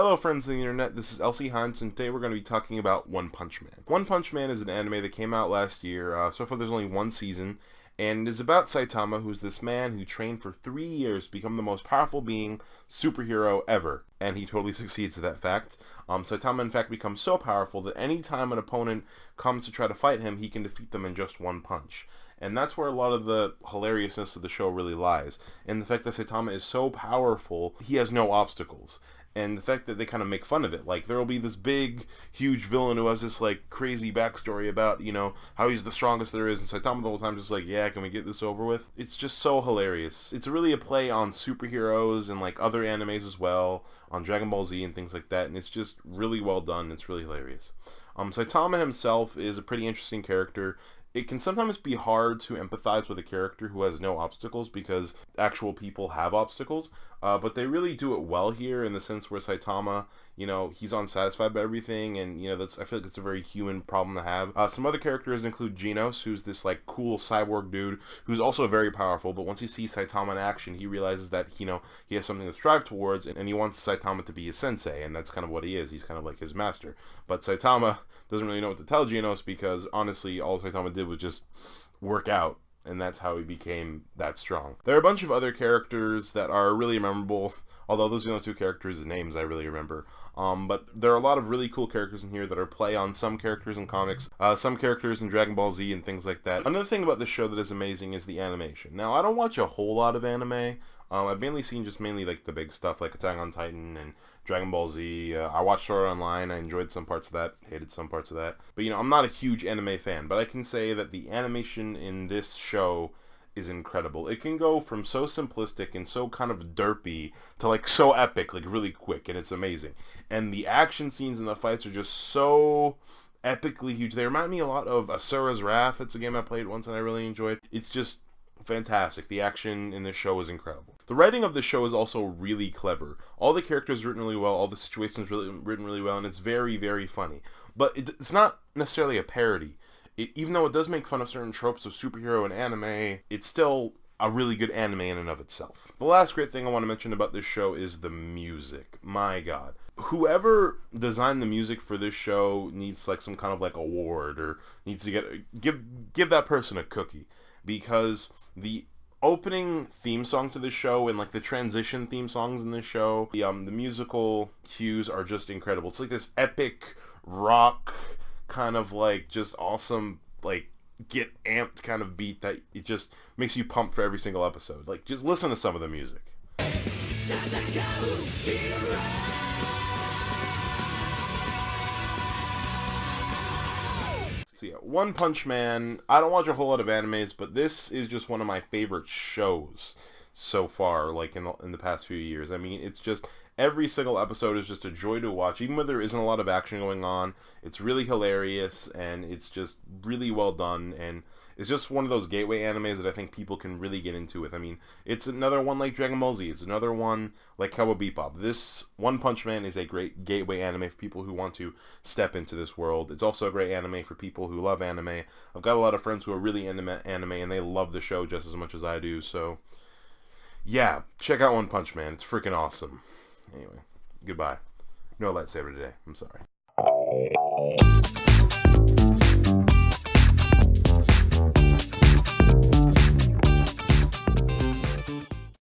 Hello friends of the internet, this is Elsie Hines, and today we're going to be talking about One Punch Man. One Punch Man is an anime that came out last year. So far there's only one season, and it is about Saitama, who's this man who trained for 3 years to become the most powerful being superhero ever. And he totally succeeds at that fact. Saitama in fact becomes so powerful that any time an opponent comes to try to fight him, he can defeat them in just one punch. And that's where a lot of the hilariousness of the show really lies. In the fact that Saitama is so powerful, he has no obstacles. And the fact that they kind of make fun of it. Like, there will be this big, huge villain who has this, like, crazy backstory about, how he's the strongest there is. And Saitama the whole time just like, yeah, can we get this over with? It's just so hilarious. It's really a play on superheroes and, like, other animes as well. On Dragon Ball Z and things like that. And it's just really well done. It's really hilarious. Saitama himself is a pretty interesting character. It can sometimes be hard to empathize with a character who has no obstacles because actual people have obstacles, but they really do it well here in the sense where Saitama, he's unsatisfied by everything, and, I feel like it's a very human problem to have. Some other characters include Genos, who's this, like, cool cyborg dude who's also very powerful, but once he sees Saitama in action, he realizes that, he has something to strive towards, and he wants Saitama to be his sensei, and that's kind of what he is. He's kind of like his master. But Saitama doesn't really know what to tell Genos because, honestly, all Saitama did was just work out, and that's how he became that strong. There are a bunch of other characters that are really memorable, although those are the only two characters' names I really remember. But there are a lot of really cool characters in here that are play on some characters in comics, some characters in Dragon Ball Z and things like that. Another thing about this show that is amazing is the animation. Now, I don't watch a whole lot of anime. I've mainly seen mainly like the big stuff like Attack on Titan and Dragon Ball Z. I watched Sword Art Online. I enjoyed some parts of that, hated some parts of that. But I'm not a huge anime fan, but I can say that the animation in this show is incredible. It can go from so simplistic and so kind of derpy to like so epic, like really quick, and it's amazing. And the action scenes and the fights are just so epically huge. They remind me a lot of Asura's Wrath. It's a game I played once and I really enjoyed. It's just fantastic. The action in this show is incredible. The writing of the show is also really clever. All the characters written really well, all the situations written really well, and it's very, very funny. But it's not necessarily a parody. Even though it does make fun of certain tropes of superhero and anime, it's still a really good anime in and of itself. The last great thing I want to mention about this show is the music. My god. Whoever designed the music for this show needs like some kind of like award, or needs to give that person a cookie, because the opening theme song to this show and like the transition theme songs in this show, the musical cues are just incredible. It's like this epic rock kind of like just awesome, like get amped kind of beat that it just makes you pump for every single episode. Like, just listen to some of the music. So yeah, One Punch Man, I don't watch a whole lot of animes, but this is just one of my favorite shows so far, like in the past few years. I mean, it's just, every single episode is just a joy to watch, even when there isn't a lot of action going on. It's really hilarious, and it's just really well done, and it's just one of those gateway animes that I think people can really get into with. I mean, it's another one like Dragon Ball Z. It's another one like Cowboy Bebop. This One Punch Man is a great gateway anime for people who want to step into this world. It's also a great anime for people who love anime. I've got a lot of friends who are really into anime, and they love the show just as much as I do, so yeah, check out One Punch Man. It's freaking awesome. Anyway, goodbye. No lightsaber today. I'm sorry.